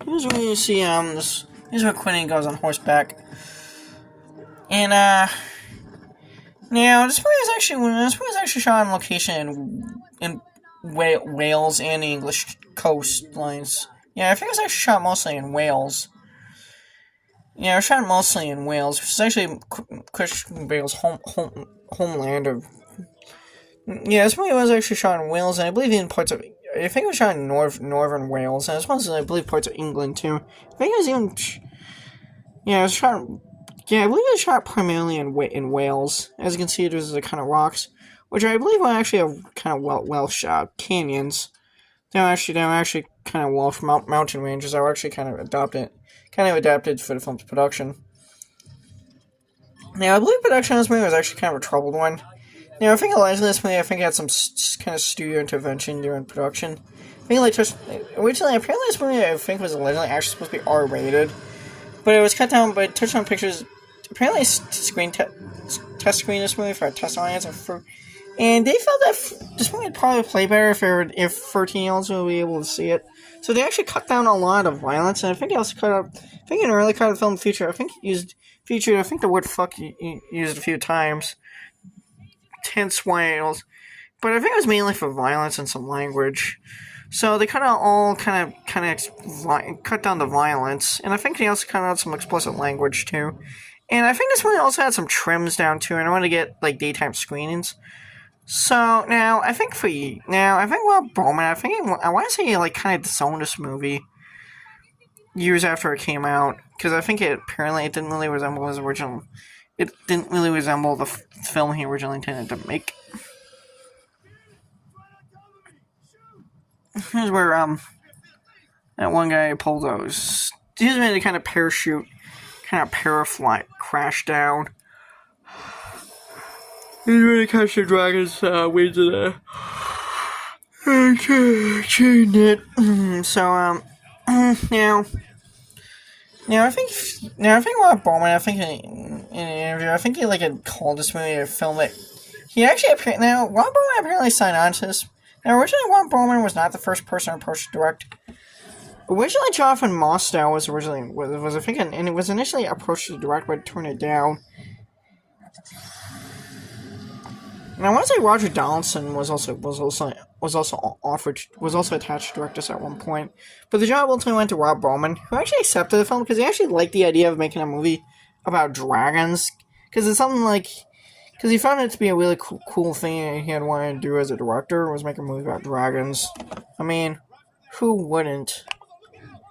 here's where you see, here's where Quentin goes on horseback. And, now, this movie is actually shot on location in Wales and the English coastlines. Yeah, I think it was actually shot mostly in Wales. Yeah, it was shot mostly in Wales, which is actually Christian Bale's homeland. Yeah, this movie was actually shot in Wales, and I believe in parts of. I think it was shot in northern Wales, and as well as I believe parts of England too. I think it was even. Yeah, it was shot. Yeah, I believe it was shot primarily in Wales. As you can see, there's the kind of rocks, which I believe are actually a kind of well shot canyons. They were actually kind of Welsh mountain ranges that were actually kind of adapted for the film's production. Now, I believe production on this movie was actually kind of a troubled one. Now, I think allegedly this movie, it had some kind of studio intervention during production. Apparently this movie, I think, was allegedly actually supposed to be R-rated, but it was cut down by Touchdown Pictures. Apparently, test screen this movie for a test audience, and they felt that this movie would probably play better if 13-year-olds would be able to see it. So they actually cut down a lot of violence, and I think they also cut out. I think in an early cut of the film featured the word "fuck" used a few times. 10 swales, but I think it was mainly for violence and some language. So they cut down the violence, and I think they also cut out some explicit language too. And I think this one also had some trims down too, and I wanted to get like daytime screenings. So now I think Rob Bowman, I want to say he kind of disowned this movie years after it came out, because I think it didn't really resemble his original. It didn't really resemble the film he originally intended to make. Here's where that one guy pulled those. He was made to kind of parafly, crash down. He's ready to catch the dragon's wings in there. Chain it. So Now I think Rob Bowman, in an interview, I think he had called this movie a film that he actually Rob Bowman apparently signed on to this. Now originally Rob Bowman was not the first person approached to direct. Originally Jonathan Mostow was initially approached to direct, but turned it down. And I want to say Roger Donaldson was also attached to direct this at one point, but the job ultimately went to Rob Bowman, who actually accepted the film because he actually liked the idea of making a movie about dragons, because he found it to be a really cool thing he had wanted to do as a director, was make a movie about dragons. I mean, who wouldn't?